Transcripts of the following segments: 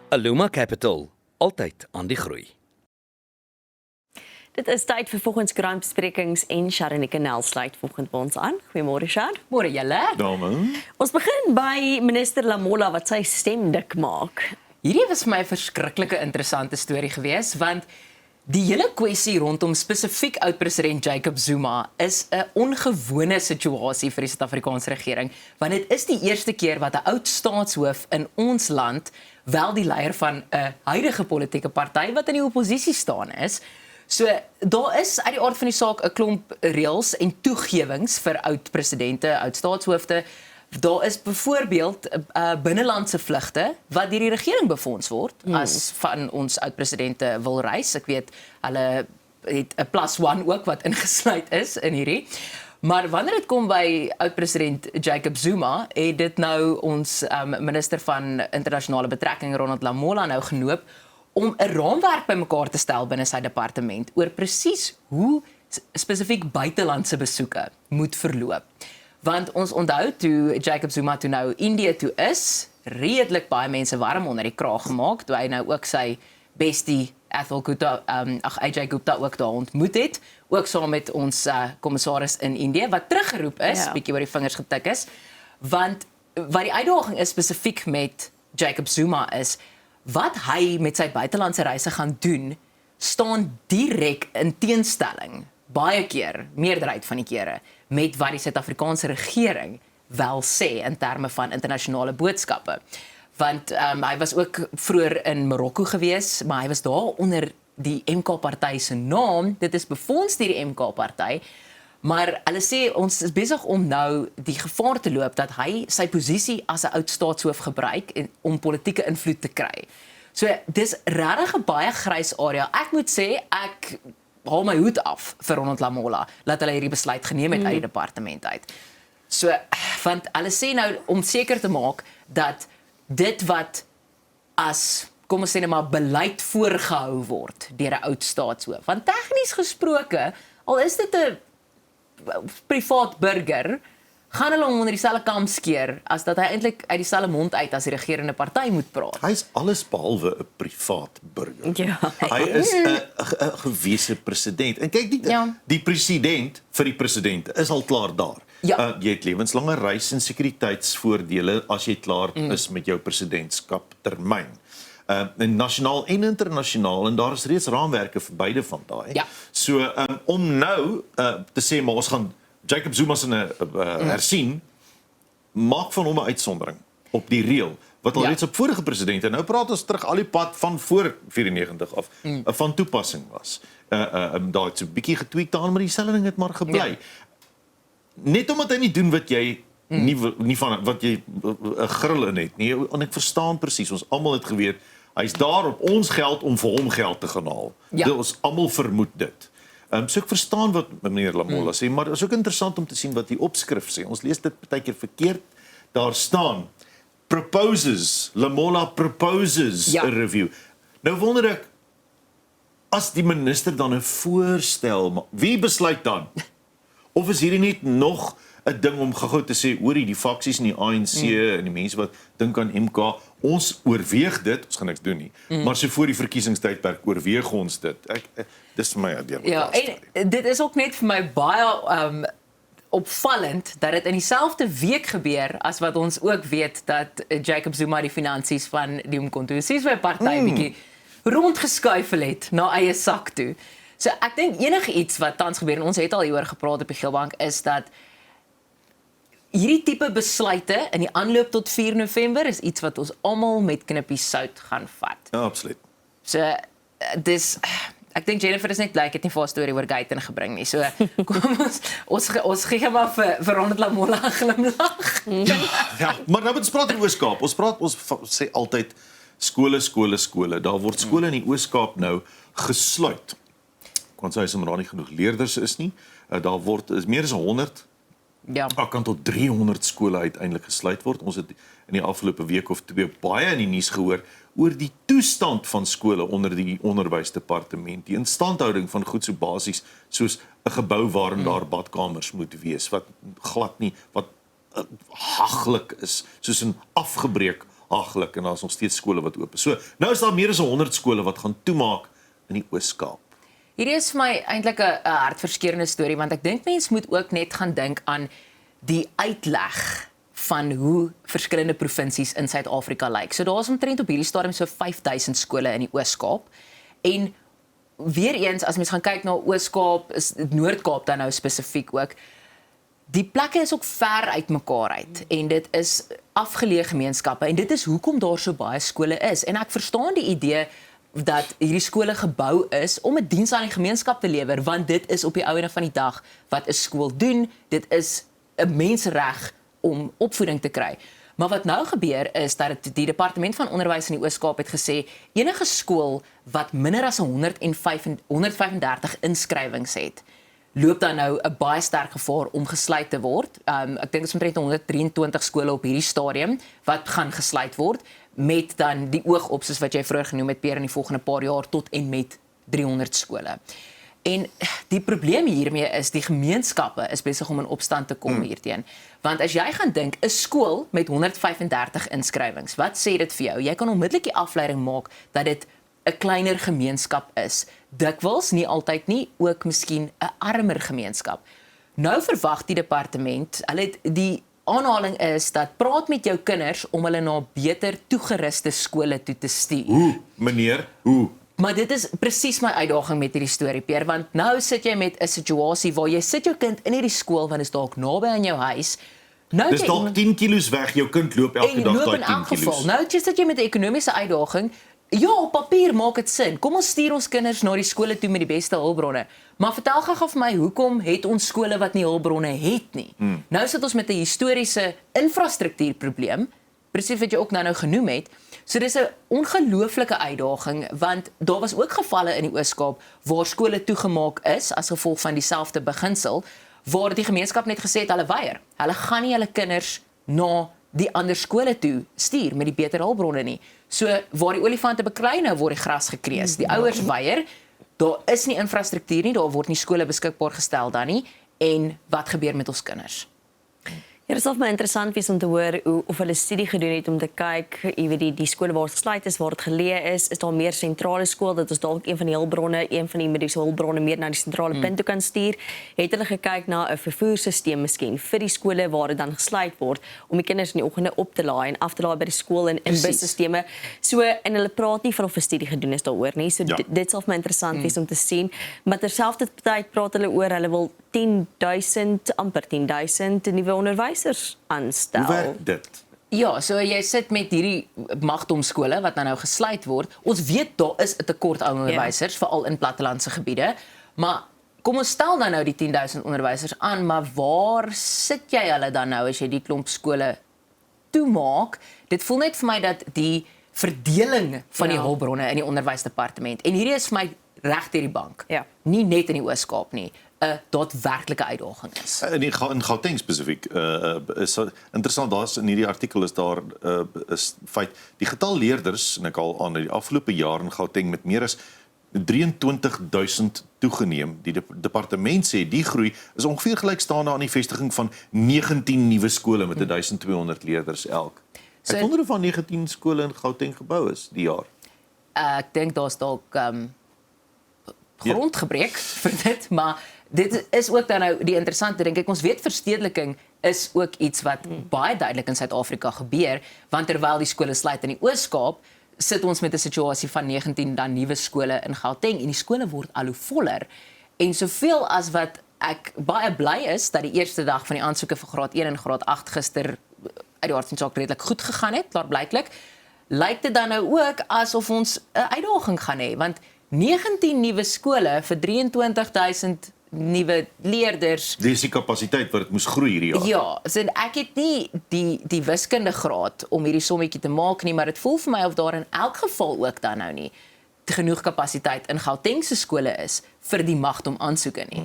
Aluma Capital, altyd aan die groei. Dit is tyd vir volgenskrantbesprekings en Sharonika Nel sluit volgend by ons aan. Goeiemôre Shar. Môre julle. Dame. Ons begin by minister Lamola wat sy stem dik maak. Hierdie was vir my 'n verskriklike interessante storie gewees, want die hele kwessie rondom spesifiek oud-president Jacob Zuma is 'n ongewone situasie vir die Suid-Afrikaanse regering, want dit is die eerste keer wat 'n oud staatshoof in ons land wel die leier van 'n huidige politieke party wat in die oppositie staan is. So daar is uit die aard van die saak 'n klomp reëls en toegewings vir oud-presidente, oud-staatshoofde. Daar is byvoorbeeld binnelandse vlugte wat deur die regering befonds word as van ons oud-presidente wil reis. Ek weet hulle het 'n +1 ook wat ingesluit is in hierdie. Maar wanneer dit kom by oud-president Jacob Zuma, het dit nou ons minister van internasionale betrekkinge Ronald Lamola nou genoop om 'n raamwerk bymekaar te stel binne sy departement oor presies hoe spesifiek buitelandse besoeke moet verloop. Want ons onthou toe Jacob Zuma toe nou Indië toe is, redelik baie mense warm onder die kraag gemaak, toe hy nou ook sy bestie Atul Gupta, Ajay Gupta ook daar ontmoet het, ook saam met ons kommissaris in Indië, wat teruggeroep is, bietjie oor die vingers getik is, want wat die uitdaging is spesifiek met Jacob Zuma is, wat hy met sy buitelandse reise gaan doen, staan direk in teenstelling, baie keer, meerderheid van die kere, met wat die Suid-Afrikaanse regering wel sê in terme van internasionale boodskappe. Want hy was ook vroeër in Marokko gewees, maar hy was daar onder die MK-party se naam, dit is befonds deur die MK-party, maar hulle sê ons is besig om nou die gevaar te loop dat hy sy posisie as 'n oud staatshoof gebruik om politieke invloed te kry. So dis regtig 'n baie grys area. Ek moet sê ek haal my hoed af vir Ronald Lamola dat hulle hierdie besluit geneem het uit die departement uit. So want hulle sê nou om seker te maak dat dit wat as kom ons sê net maar beleid voorgehou word deur 'n oud staatshoof. Want tegnies gesproke, al is dit 'n privaat burger, gaan hulle hom onder dieselfde kam skeer as dat hy eintlik uit dieselfde mond uit as die regerende party moet praat. Hy is alles behalwe 'n privaat burger. Ja. Hy is 'n gewese president. En kyk, die president vir die president is al klaar daar. Ja. Jy het lewenslange reis en sekuriteitsvoordele as jy klaar is met jou presidentskap termyn. En nasionaal en internasionaal, en daar is reeds raamwerke vir beide van daai. Ja. So om nou te sê maar ons gaan Jacob Zuma se hersien, maak van hom 'n uitsondering op die reël wat al reeds op vorige presidente, nou praat ons terug al die pad van voor 94 af, van toepassing was. Daar het so 'n bietjie getweak daar, maar dieselfde ding het maar gebly. Ja. Net omdat hy nie doen wat jy nie van wat jy 'n grill in het nie. En ek verstaan presies, ons almal het geweet hy's daar op ons geld om vir hom geld te gaan haal. Ja. Ons almal vermoed dit. So ek verstaan wat meneer Lamola sê, maar dit is ook interessant om te sien wat die opskrif sê. Ons lees dit baie keer verkeerd. Daar staan proposes, Lamola proposes a review. Nou wonder ek, as die minister dan 'n voorstel maak, wie besluit dan? Of is hierdie net nog 'n ding om gou te sê, hoorie, die faksies in die ANC en die mense wat dink aan MK, ons oorweeg dit, ons gaan niks doen nie, maar so voor die verkiesingstydperk oorweeg ons dit. Dis vir my 'n ding. Ja, en dit is ook net vir my baie opvallend dat dit in dieselfde week gebeur as wat ons ook weet dat Jacob Zuma die finansies van die Umkhonto Sizwe party bietjie rondgeskuifel het na eie sak toe. So ek dink enige iets wat tans gebeur, en ons het al hieroor gepraat op die Geelbank, is dat hierdie tipe besluite in die aanloop tot 4 November is iets wat ons almal met knippies sout gaan vat. Ja, absoluut. So dis ek dink Jennifer is net bly ek het nie vir 'n storie oor Guyton gebring nie. So kom ons gee maar vir Ronald Lamola 'n glimlag. Ja, maar nou met praat in Oos-Kaap. Ons sê altyd skole. Daar word skole in die Oos-Kaap nou gesluit. Kon sê sommer daar nie genoeg leerders is nie. Daar is meer as 100. Ja. Daar kan tot 300 skole uiteindelik gesluit word. Ons het in die afgelope week of 2 baie in die nuus gehoor oor die toestand van skole onder die onderwysdepartement, die instandhouding van goed so basies soos 'n gebou waarin daar badkamers moet wees, wat glad nie, wat haglik is, soos 'n afgebreek haglik en daar's nog steeds skole wat oop is. So, nou is daar meer as 100 skole wat gaan toemaak in die Oos-Kaap. Hierdie is vir my eintlik 'n hartverskeurende storie, want ek dink mense moet ook net gaan dink aan die uitleg van hoe verskillende provinsies in Suid-Afrika lyk. So daar is omtrent op hierdie stadium so 5000 skole in die Oos-Kaap. En weer eens, as mens gaan kyk na Oos-Kaap, is Noord-Kaap dan nou spesifiek ook, die plekke is ook ver uit mekaar uit en dit is afgeleë gemeenskappe en dit is hoekom daar so baie skole is. En ek verstaan die idee dat hierdie skole gebou is om 'n diens aan die gemeenskap te lewer, want dit is op die einde van die dag wat 'n skool doen. Dit is 'n menseregg om opvoeding te kry. Maar wat nou gebeur is dat die Departement van Onderwys in die Oos-Kaap het gesê enige skool wat minder as 135 inskrywings het, loop dan nou 'n baie sterk gevaar om gesluit te word. Ek dink dit is omtrent 123 skole op hierdie stadium wat gaan gesluit word met dan die oog op, soos wat jy vroeër genoem het, Pierre, in die volgende paar jaar tot en met 300 skole. En die probleem hiermee is die gemeenskappe is besig om in opstand te kom hierteen. Want as jy gaan dink 'n skool met 135 inskrywings, wat sê dit vir jou? Jy kan onmiddellik die afleiding maak dat dit 'n kleiner gemeenskap is. Dikwels, nie altyd nie, ook miskien 'n armer gemeenskap. Nou verwag die departement, die aanhaling is dat praat met jou kinders om hulle na beter toegeruste skole toe te stuur. Hoe, meneer? Hoe? Maar dit is presies my uitdaging met hierdie storie, Pierre, want nou sit jy met 'n situasie waar jy sit jou kind in hierdie skool want dit is dalk naby aan jou huis. Nou Dis dalk 10 kilos weg, jou kind loop elke dag daai 10 kilos. Nou sit jy met 'n ekonomiese uitdaging. Ja, op papier maak dit sin. Kom ons stuur ons kinders na die skole toe met die beste hulpbronne. Maar vertel gou vir my, hoekom het ons skole wat nie hulpbronne het nie? Nou sit ons met 'n historiese infrastruktuurprobleem, presies wat jy ook nou genoem het. So dis 'n ongelooflike uitdaging, want daar was ook gevalle in die Oos-Kaap waar skole toegemaak is as gevolg van dieselfde beginsel, waar die gemeenskap net gesê het hulle weier. Hulle gaan nie hulle kinders na die ander skole toe stuur met die beter hulpbronne nie. So waar die olifante beklei nou word die gras gekreus. Die ouers weier. Daar is nie infrastruktuur nie, daar word nie skole beskikbaar gestel dan nie. En wat gebeur met ons kinders? Ja, dit sal my interessant wees om te hoor of hulle studie gedoen het om te kyk, jy weet die skole waar dit gesluit is, waar dit geleë is daar meer sentrale skool, dat ons dalk een van die hulpbronne, een van die mediese hulpbronne meer na die sentrale punt toe kan stuur. Het hulle gekyk na 'n vervoersisteem miskien vir die skole waar dit dan gesluit word om die kinders in die oggende op te laai en af te laai by die skool en in bussisteme. So en hulle praat nie van of 'n studie gedoen is daaroor nie. So dit sal vir my interessant wees om te sien, maar terselfdertyd praat hulle oor hulle wil 10,000 amper 10,000 nuwe onderwysers aanstel. Hoe werk dit? Ja, so jy sit met hierdie magdomskole wat nou gesluit word. Ons weet daar is 'n tekort aan onderwysers, veral in plattelandse gebiede. Maar kom ons stel dan nou die 10,000 onderwysers aan, maar waar sit jy hulle dan nou as jy die klomp skole toemaak? Dit voel net vir my dat die verdeling van die hulpbronne in die onderwysdepartement, en hierdie is vir my reg deur die bank, nie net in die Oos-Kaap nie, 'n daadwerklike uitdaging is. In Gauteng spesifiek is interessant, daar's in hierdie artikel is daar is feit die getal leerders en ek al aan die afgelope jaar in Gauteng met meer as 23,000 toegeneem. Die departement sê die groei is ongeveer gelykstaande aan die vestiging van 19 nuwe skole met 1200 leerders elk. Ek wonder of van 19 skole in Gauteng gebou is die jaar. Ek dink daar's dalk grondgebreek vir dit, maar dit is ook dan nou die interessante ding. Ek ons weet verstedeliking is ook iets wat baie duidelik in Suid-Afrika gebeur, want terwyl die skole sluit in die Oos-Kaap, sit ons met 'n situasie van 19 dan nuwe skole in Gauteng en die skole word al hoe voller. En soveel as wat ek baie bly is dat die eerste dag van die aansoeke vir graad 1 en graad 8 gister uit die aard van die saak redelik goed gegaan het, klaarblyklik, lyk dit dan nou ook asof ons 'n uitdaging gaan hê, want 19 nuwe skole vir 23,000 nuwe leerders. Dis die kapasiteit wat dit moes groei hierdie jaar. Ja, so ek het nie die wiskundegraad om hierdie sommetjie te maak nie, maar dit voel vir my of daar in elk geval ook dan nou nie genoeg kapasiteit in Gauteng se skole is vir die magdom aansoeke nie.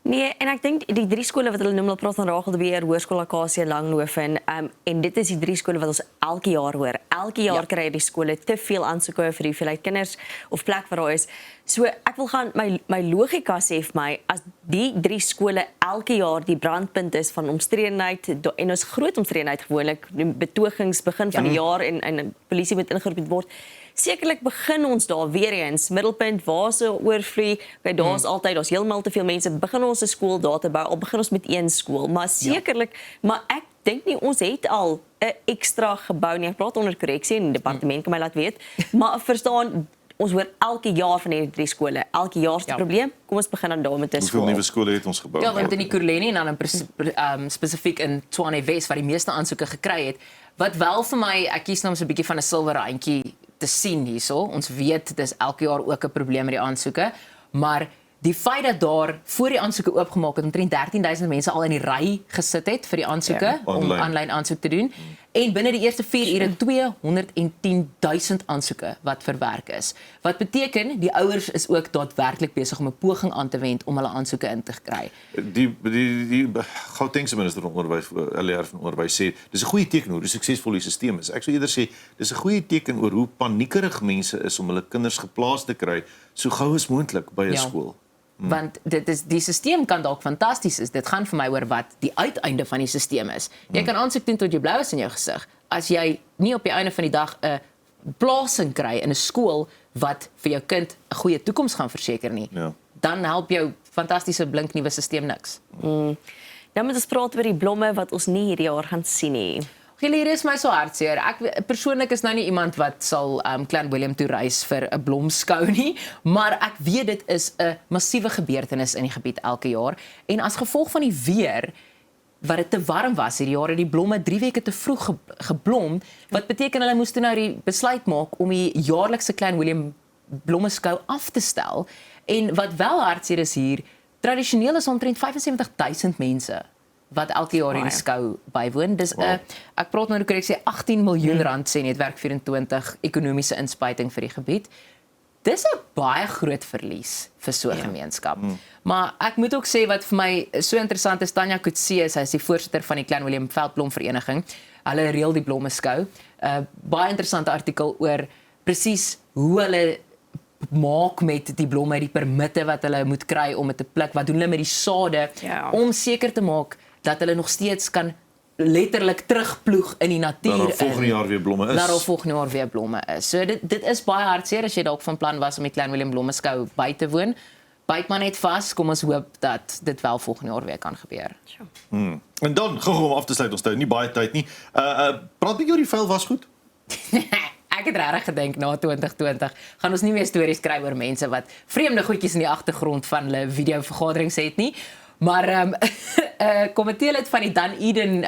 Nee, en ek dink die 3 skole wat hulle noem, hulle praat van Ragel de Beer, Hoërskool Akasie, Langloof en dit is die 3 skole wat ons elke jaar hoor. elke jaar kry die skole te veel aansoeke vir hoeveelheid kinders of plek wat daar is. So ek wil gaan my logika sê vir my as die 3 skole elke jaar die brandpunt is van omstredenheid en ons groot omstredenheid gewoonlik betogings begin van die jaar en polisie moet ingeroep word. Sekerlik begin ons daar weer eens middelpunt waar se oorvloei. Okay, daar's daar's heeltemal te veel mense. Begin ons 'n skool daar te bou. Al begin ons met een skool, maar sekerlik, maar ek dink nie ons het al 'n ekstra gebou nie. Ek praat onder korreksie en die departement kan my laat weet. Maar verstaan, ons hoor elke jaar van hierdie 3 skole. Elke jaar se probleem. Kom ons begin dan daar met 'n skool. Hoeveel nuwe skole het ons gebou? Ja, want in die Kurleni en dan spesifiek in Tshwane Wes waar die meeste aansoeke gekry het, wat wel vir my, ek kies nou so 'n bietjie van 'n silwer randjie te sien hierso. Ons weet dis elke jaar ook 'n probleem met die aansoeke, maar die feit dat daar voor die aansoeke oopgemaak het omtrent 13,000 mense al in die ry gesit het vir die aansoeke om aanlyn aansoek te doen en binne die eerste 4 ure 210,000 aansoeke wat verwerk is. Wat beteken die ouers is ook daadwerklik besig om 'n poging aan te wend om hulle aansoeke in te kry. Die Gautengse minister van onderwys, LR van onderwys sê dis 'n goeie teken hoe suksesvol die stelsel is. Ek sou eerder sê dis 'n goeie teken oor hoe paniekerig mense is om hulle kinders geplaas te kry so gou as moontlik by 'n skool. Want die stelsel kan dalk fantasties is. Dit gaan vir my oor wat die uiteinde van die stelsel is. Jy kan aansoek doen tot jy blou is in jou gesig. As jy nie op die einde van die dag 'n plasing kry in 'n skool wat vir jou kind 'n goeie toekoms gaan verseker nie, dan help jou fantastiese blink nuwe stelsel niks. Nou moet ons praat oor die blomme wat ons nie hierdie jaar gaan sien nie. Hier is my so hartseer. Ek persoonlik is nou nie iemand wat sal Clan Willem toe reis vir 'n blomskou nie, maar ek weet dit is 'n massiewe gebeurtenis in die gebied elke jaar en as gevolg van die weer wat dit te warm was hierdie jaar het die blomme 3 weke te vroeg geblom, wat beteken hulle moes toe nou die besluit maak om die jaarlikse Clan Willem blommeskou af te stel en wat wel hartseer is hier, tradisioneel is omtrent 75,000 mense wat elke jaar in die skou bywoon. Dis ek praat nou korrek sê 18 miljoen rand sê Netwerk24 ekonomiese inspuiting vir die gebied. Dis 'n baie groot verlies vir so 'n gemeenskap. Maar ek moet ook sê wat vir my so interessant is, Tanya Kutse, sy is die voorsitter van die Clan Willem Veldblomvereniging. Hulle reël die blommeskou. Baie interessante artikel oor presies hoe hulle maak met die blomme, die permitte wat hulle moet kry om dit te pluk, wat doen hulle met die sade om seker te maak dat hulle nog steeds kan letterlik terugploeg in die natuur. Dat volgende jaar weer blomme is. Dat volgende jaar weer blomme is. So dit is baie hartseer as jy dalk van plan was om die Clan Willem blommeskou by te woon. Byt maar net vas, kom ons hoop dat dit wel volgende jaar weer kan gebeur. En dan gou om af te sluit, ons tyd nie baie tyd nie. Praat bietjie oor die vuil was goed. Ek het regtig gedink na 2020 gaan ons nie meer stories kry oor mense wat vreemde goedjies in die agtergrond van hulle videovergaderings het nie. Maar komitee van die Dan Eden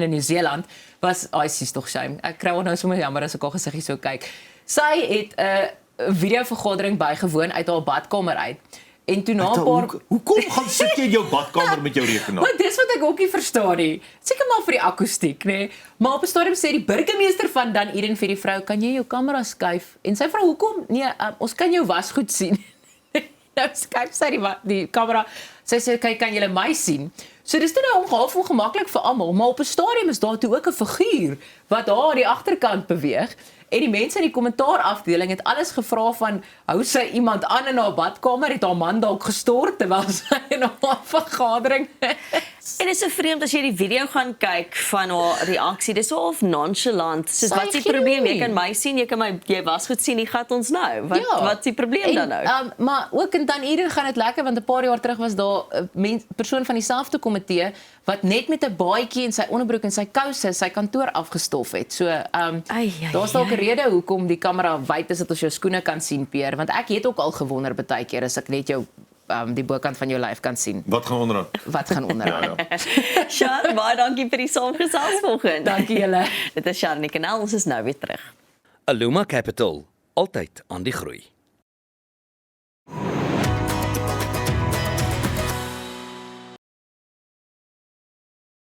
in Nieu-Seeland was sies tog shame. Ek kry nou sommer jammer as ek al gesiggie so kyk. Sy het 'n videovergadering bygewoon uit haar badkamer uit. En toe na 'n paar hoekom gaan sit jy in jou badkamer met jou rekenaar? Maar dis wat ek ook nie verstaan nie. Seker maar vir die akoestiek, nê. Maar op 'n stadium sê die burgemeester van Dan Eden vir die vrou, "Kan jy jou kamera skuif?" En sy vra, "Hoekom? Nee, ons kan jou wasgoed sien." Nou skuif sy die kamera. Sy sê, "Kan julle my sien?" So dis nou half ongemaklik vir almal, maar op 'n stadium is daar toe ook 'n figuur wat daar aan die agterkant beweeg. En die mense in die kommentaar afdeling het alles gevra van hou sy iemand aan in haar badkamer, het haar man dalk gestort terwyl sy in haar vergadering is. En dit is so vreemd as jy die video gaan kyk van haar reaksie. Dis so of nonchalant. Soos Sy wat is die gee probleem? nie. Jy kan my sien, jy was goed sien, jy gat ons nou. Wat is die probleem dan nou? Maar ook in Dan Eden gaan dit lekker want 'n paar jaar terug was daar 'n persoon van dieselfde komitee wat net met 'n baadjie en sy onderbroek en sy kouse sy kantoor afgestof het. So daar's dalk 'n rede hoekom die kamera wyd is dat ons jou skoene kan sien, Peer, want ek het ook al gewonder baie keer as ek net jou die bokant van jou lyf kan sien. Wat gaan onderaan? Wat gaan onderaan? Shar, baie dankie vir die saamgesels vanoggend. Dankie julle. Dit is Sharnie Kanal, ons is nou weer terug. Aluma Capital, altyd aan die groei.